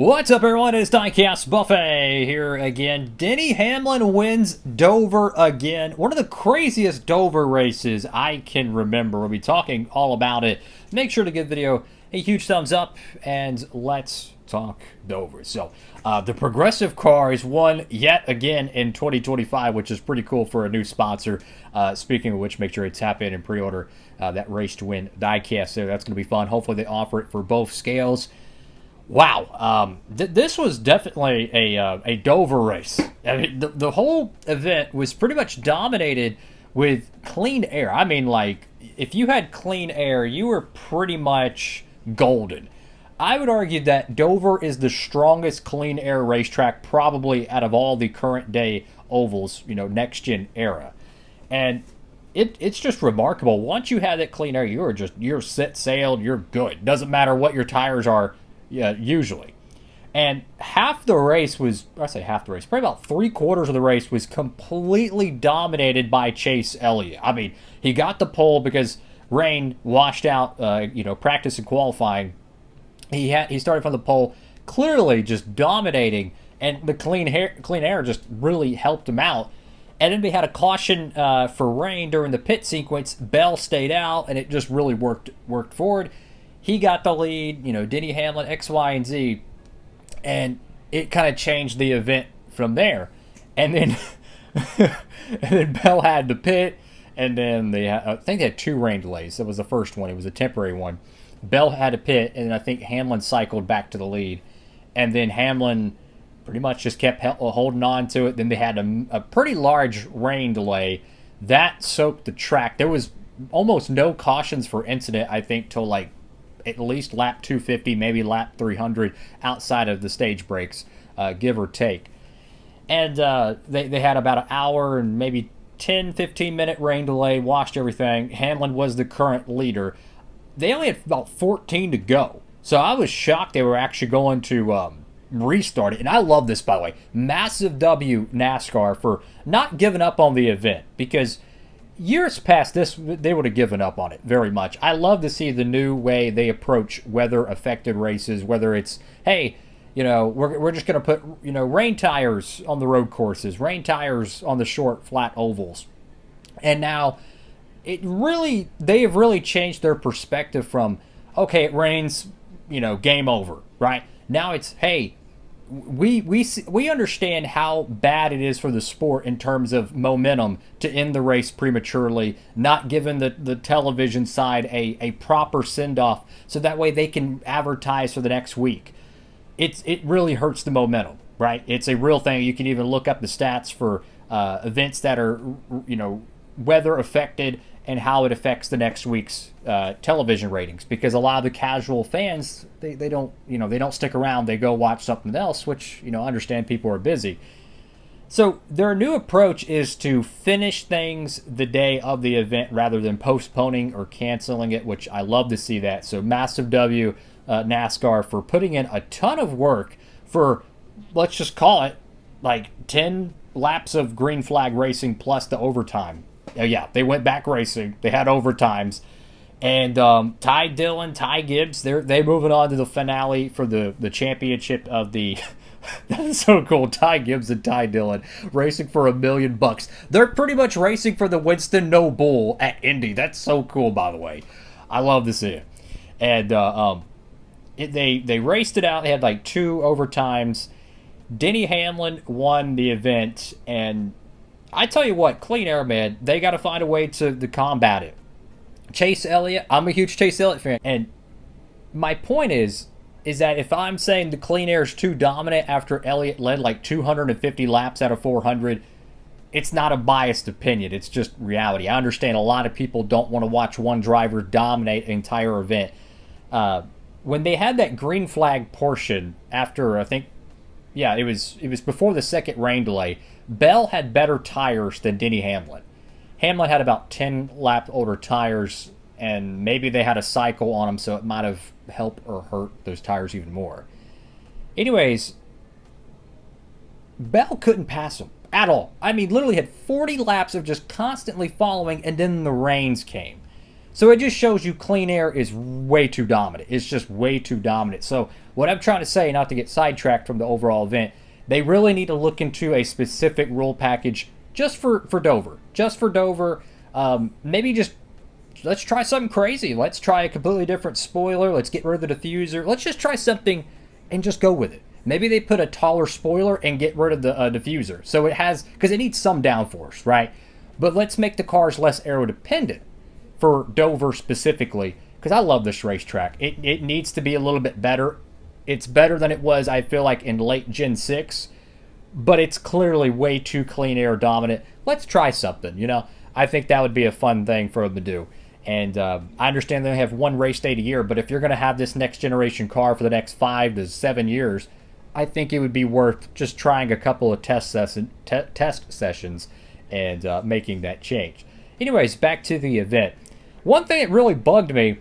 What's up, everyone? It's Diecastbuffet here again. Denny Hamlin wins Dover again. One of the craziest Dover races I can remember. We'll be talking all about it. Make sure to give the video a huge thumbs up, and let's talk Dover. So, the Progressive Cars won yet again in 2025, which is pretty cool for a new sponsor. Speaking of which, make sure to tap in and pre-order that race to win diecast there. That's going to be fun. Hopefully they offer it for both scales. Wow, this was definitely a Dover race. I mean, the whole event was pretty much dominated with clean air. I mean, like, if you had clean air, you were pretty much golden. I would argue that Dover is the strongest clean air racetrack probably out of all the current day ovals, next gen era. And it's just remarkable. Once you have that clean air, you're set sailed, you're good. Doesn't matter what your tires are. Yeah, usually. And half the race was, I say half the race, probably about 3/4 of the race was completely dominated by Chase Elliott. I mean, he got the pole because rain washed out, practice and qualifying. He started from the pole, clearly just dominating, and the clean air just really helped him out. And then they had a caution for rain during the pit sequence. Bell stayed out, and it just really worked forward. He got the lead, Denny Hamlin, X, Y, and Z, and it kind of changed the event from there. And then, Bell had to pit, and then I think they had 2 rain delays. That was the first one. It was a temporary one. Bell had to pit, and I think Hamlin cycled back to the lead. And then Hamlin pretty much just kept holding on to it. Then they had a pretty large rain delay. That soaked the track. There was almost no cautions for incident, I think, till like at least lap 250, maybe lap 300 outside of the stage breaks, give or take. And they had about an hour and maybe 10, 15-minute rain delay, washed everything. Hamlin was the current leader. They only had about 14 to go. So I was shocked they were actually going to restart it. And I love this, by the way. Massive W, Nascar, for not giving up on the event, because years past this, they would have given up on it very much. I love to see the new way they approach weather-affected races, whether it's, hey, we're just going to put, rain tires on the road courses, rain tires on the short, flat ovals. And now, they have really changed their perspective from, okay, it rains, game over, right? Now it's, hey, we understand how bad it is for the sport in terms of momentum to end the race prematurely, not giving the television side a proper send-off so that way they can advertise for the next week. It really hurts the momentum, right? It's a real thing. You can even look up the stats for events that are, weather affected and how it affects the next week's television ratings, because a lot of the casual fans, they don't stick around. They go watch something else, which I understand people are busy. So their new approach is to finish things the day of the event rather than postponing or canceling it, which I love to see that. So massive W, NASCAR, for putting in a ton of work for, let's just call it, like 10 laps of green flag racing plus the overtime. Yeah, they went back racing. They had overtimes. And Dillon, Ty Gibbs, they're moving on to the finale for the championship of the... That's so cool. Ty Gibbs and Ty Dillon racing for $1 million. They're pretty much racing for the Winston No Bull at Indy. That's so cool, by the way. I love to see it. And they raced it out. They had like 2 overtimes. Denny Hamlin won the event, and I tell you what, clean air, man, they got to find a way to combat it. Chase Elliott, I'm a huge Chase Elliott fan, and my point is that if I'm saying the clean air is too dominant after Elliott led like 250 laps out of 400, it's not a biased opinion. It's just reality. I understand a lot of people don't want to watch one driver dominate an entire event. When they had that green flag portion after, I think, yeah, it was before the second rain delay, Bell had better tires than Denny Hamlin. Hamlin had about 10 lap older tires, and maybe they had a cycle on them, so it might have helped or hurt those tires even more. Anyways, Bell couldn't pass him at all. I mean, literally had 40 laps of just constantly following, and then the rains came. So it just shows you clean air is way too dominant. It's just way too dominant. So what I'm trying to say, not to get sidetracked from the overall event, they really need to look into a specific rule package just for Dover. Just for Dover. Maybe just let's try something crazy. Let's try a completely different spoiler. Let's get rid of the diffuser. Let's just try something and just go with it. Maybe they put a taller spoiler and get rid of the diffuser. So it has, because it needs some downforce, right? But let's make the cars less aerodependent for Dover specifically, because I love this racetrack. It needs to be a little bit better. It's better than it was, I feel like, in late Gen 6, but it's clearly way too clean air dominant. Let's try something, you know? I think that would be a fun thing for them to do. And I understand they only have one race day a year, but if you're going to have this next generation car for the next 5 to 7 years, I think it would be worth just trying a couple of test sessions and making that change. Anyways, back to the event. One thing that really bugged me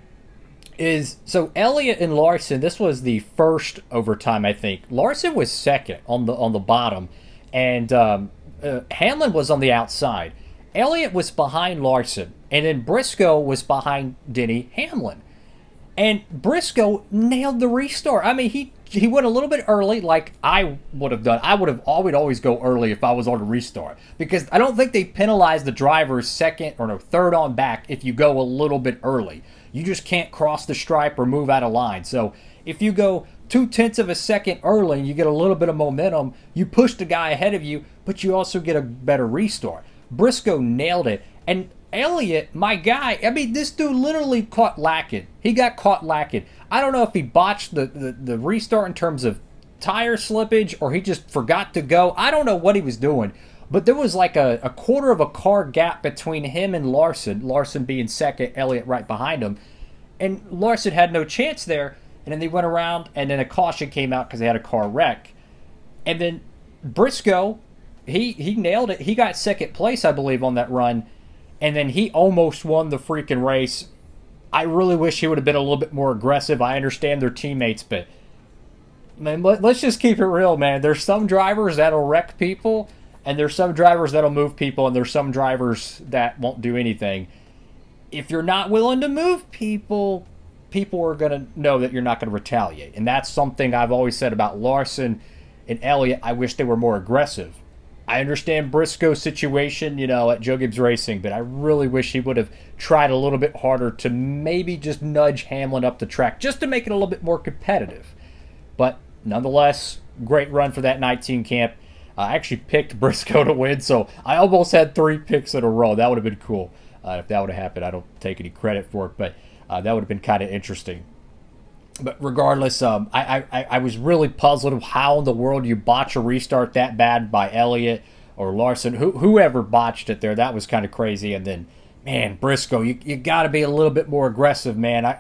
is, so Elliott and Larson, this was the first overtime, I think. Larson was second on the bottom, and Hamlin was on the outside. Elliott was behind Larson, and then Briscoe was behind Denny Hamlin. And Briscoe nailed the restart. I mean, he went a little bit early, like I would have done. I would always go early if I was on a restart, because I don't think they penalize the drivers third on back if you go a little bit early. You just can't cross the stripe or move out of line. So if you go 0.2 of a second early and you get a little bit of momentum, you push the guy ahead of you, but you also get a better restart. Briscoe nailed it. And Elliott, my guy, I mean, this dude literally caught lacking. He got caught lacking. I don't know if he botched the restart in terms of tire slippage or he just forgot to go. I don't know what he was doing. But there was like a quarter of a car gap between him and Larson. Larson being second, Elliott right behind him. And Larson had no chance there. And then they went around, and then a caution came out because they had a car wreck. And then Briscoe, he nailed it. He got second place, I believe, on that run. And then he almost won the freaking race. I really wish he would have been a little bit more aggressive. I understand their teammates, but man, let's just keep it real, man. There's some drivers that'll wreck people, and there's some drivers that'll move people, and there's some drivers that won't do anything. If you're not willing to move people, people are going to know that you're not going to retaliate. And that's something I've always said about Larson and Elliott. I wish they were more aggressive. I understand Briscoe's situation, you know, at Joe Gibbs Racing, but I really wish he would have tried a little bit harder to maybe just nudge Hamlin up the track just to make it a little bit more competitive. But nonetheless, great run for that 19 camp. I actually picked Briscoe to win, so I almost had 3 picks in a row. That would have been cool if that would have happened. I don't take any credit for it, but that would have been kind of interesting. But regardless, I was really puzzled of how in the world you botch a restart that bad by Elliott or Larson, whoever botched it there. That was kind of crazy. And then, man, Briscoe, you got to be a little bit more aggressive, man.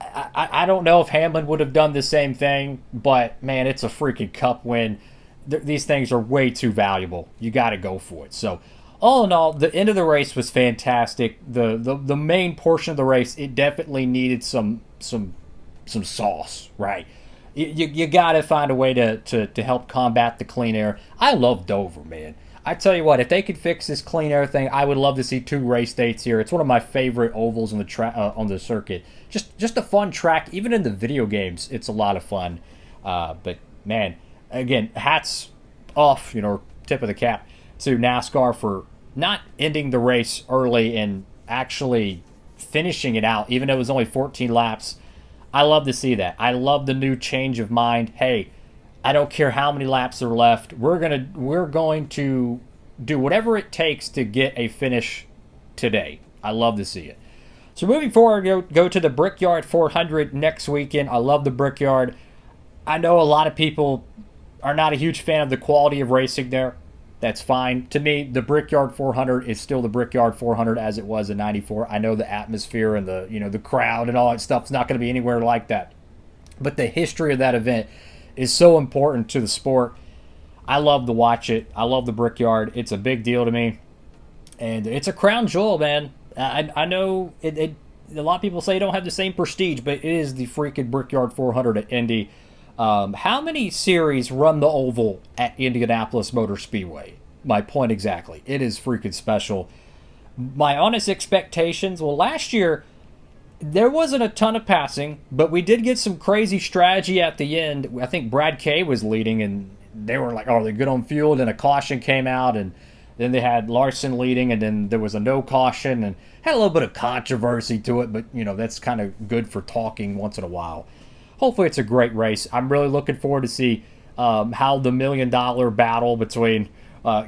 I don't know if Hamlin would have done the same thing, but, man, it's a freaking cup win. These things are way too valuable. You got to go for it. So, all in all, the end of the race was fantastic. The main portion of the race, it definitely needed some sauce, right? You got to find a way to help combat the clean air. I love Dover, man. I tell you what, if they could fix this clean air thing, I would love to see 2 race dates here. It's one of my favorite ovals on the circuit. Just a fun track. Even in the video games, it's a lot of fun. But man, again, hats off, tip of the cap to NASCAR for not ending the race early and actually finishing it out, even though it was only 14 laps. I love to see that. I love the new change of mind. Hey, I don't care how many laps are left. We're going to do whatever it takes to get a finish today. I love to see it. So moving forward, go to the Brickyard 400 next weekend. I love the Brickyard. I know a lot of people are not a huge fan of the quality of racing there. That's fine. To me, the Brickyard 400 is still the Brickyard 400 as it was in '94. I know the atmosphere and the crowd and all that stuff is not going to be anywhere like that. But the history of that event is so important to the sport. I love to watch it. I love the Brickyard. It's a big deal to me. And it's a crown jewel, man. I know a lot of people say it don't have the same prestige, but it is the freaking Brickyard 400 at Indy. How many series run the oval at Indianapolis Motor Speedway? My point exactly. It is freaking special. My honest expectations, well, last year there wasn't a ton of passing, but we did get some crazy strategy at the end. I think Brad Kay was leading, and they were like, "Oh, they're good on fuel." And a caution came out, and then they had Larson leading, and then there was a no caution, and had a little bit of controversy to it. But that's kind of good for talking once in a while. Hopefully, it's a great race. I'm really looking forward to see how the $1 million battle between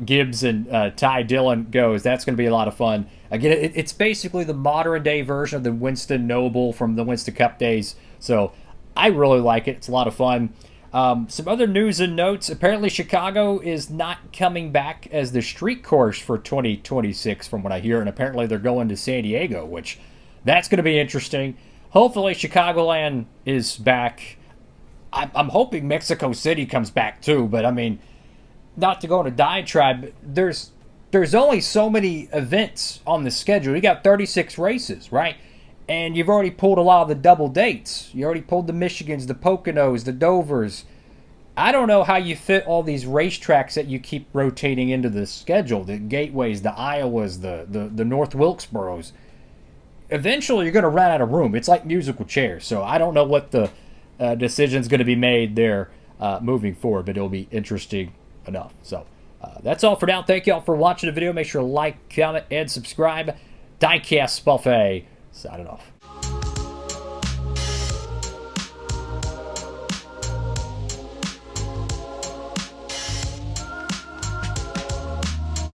Gibbs and Ty Dillon goes. That's going to be a lot of fun. Again, it's basically the modern day version of the Winston Noble from the Winston Cup days. So I really like it. It's a lot of fun. Some other news and notes. Apparently, Chicago is not coming back as the street course for 2026, from what I hear. And apparently, they're going to San Diego, which that's going to be interesting. Hopefully, Chicagoland is back. I'm hoping Mexico City comes back too. But I mean, not to go into diatribe, there's only so many events on the schedule. You got 36 races, right? And you've already pulled a lot of the double dates. You already pulled the Michigans, the Poconos, the Dovers. I don't know how you fit all these racetracks that you keep rotating into the schedule. The Gateways, the Iowas, the North Wilkesboros. Eventually, you're going to run out of room. It's like musical chairs. So I don't know what the decision's going to be made there moving forward, but it'll be interesting enough. So that's all for now. Thank you all for watching the video. Make sure to like, comment, and subscribe. Diecastbuffet signing off.